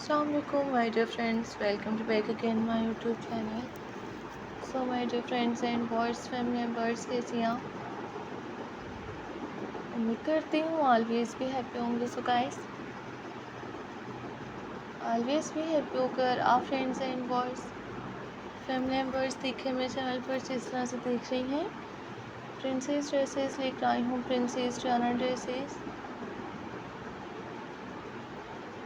Assalamualaikum my dear friends, welcome to back again my YouTube channel. So my dear friends and boys family members, कैसी हैं आप? उम्मीद करती हूँ always भी हैप्पी होंगे. सो गाइस, ऑलवेज भी हैप्पी होकर आप friends and boys family members देखें मेरे चैनल पर जिस तरह से देख रही हैं. प्रिंसेस ड्रेसेस लेकर आई हूँ, princess Diana dresses,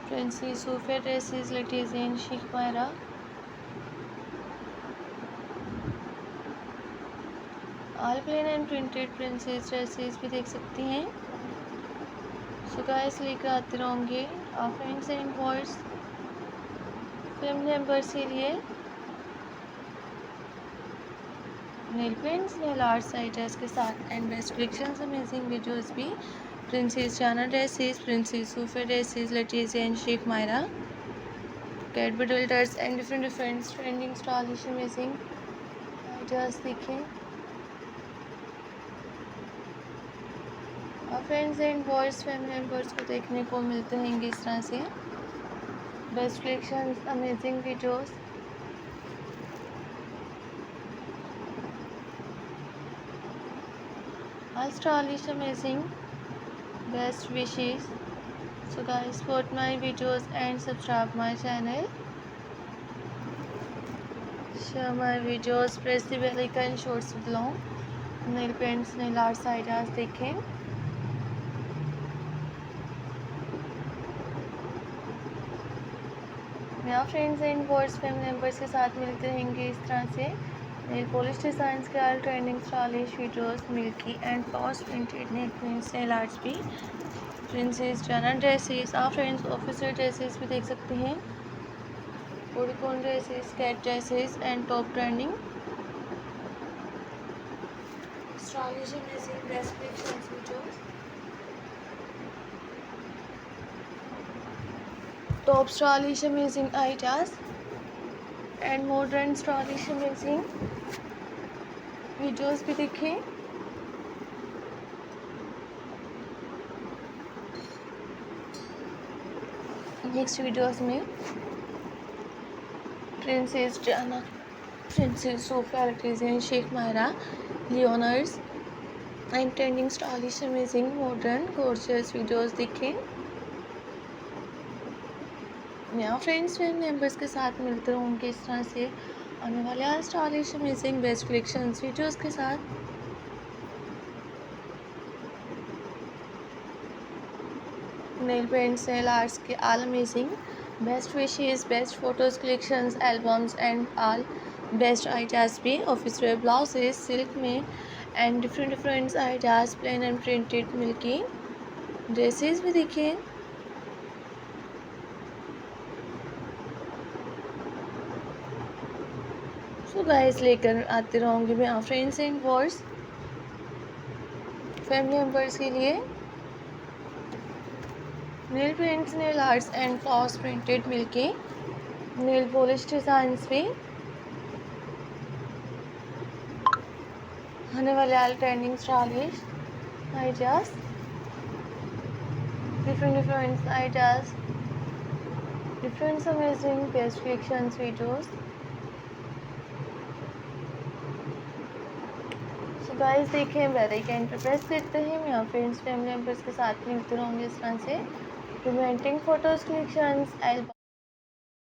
princess Sofia dresses, लेटीजियन chic Myra, all plain and printed princess dresses भी देख सकती हैं. सो गाइस, लेकर आते रहूँगी आप friends and boys family members के लिए nail paints, nail arts items के साथ and best collections, amazing videos भी. Princess Diana dresses, princess Sofia dresses, लेटीजियन शिक मायरा, कैडबरी डल्टर्स and different trending stylish amazing ideas देखें. और friends and boys family members को देखने को मिलते हैं इस तरह से best collections, amazing videos. All stylish, amazing, best wishes. So guys, support my videos and subscribe my channel. Share my videos, press the bell icon, shorts below. Nail paints, nail arts ideas देखें. मेरा friends and boys family members के साथ मिलते रहेंगे इस तरह से nail polish designs के all trending stylish videos, milky and pass printed nail paints, nail arts भी, प्रिंसेस डायना ड्रेसेस, आप फ्रेंड्स ऑफिसर ड्रेसेस भी देख सकते हैं, bodycon dresses, cat dresses and top trending stylish amazing best collections videos. Top stylish amazing ideas and modern stylish amazing videos भी देखें. Next videos में princess Diana, princess Sofia, लेटीजियन chic Myra, लियोनर्स and trending stylish amazing modern gorgeous videos देखें. मैं friends family members के साथ मिलते रहूँगी इस तरह से आने वाले आज stylish amazing best collections videos के साथ. नेल पेंट्स, नेल आर्ट्स के all amazing best wishes, best photos, collections, albums and all best ideas भी. ऑफिस वेयर ब्लाउजेस सिल्क में and different ideas, plain and printed milky dresses भी देखिए. So guys, लेकर आते रहूँगी मैं आप friends and boys family members के लिए nail paints, nail arts and floss printed milky nail polish designs भी. आने वाले all trending stylish ideas, different ideas, different amazing best collections videos. So guys, देखें बेल आइकन पर press करते हैं. मैं फ्रेंड्स फैमिली मेम्बर्स के साथ मिलते रहूँगी इस तरह से रोमांटिक फोटोज़, कलेक्शंस, एल्बम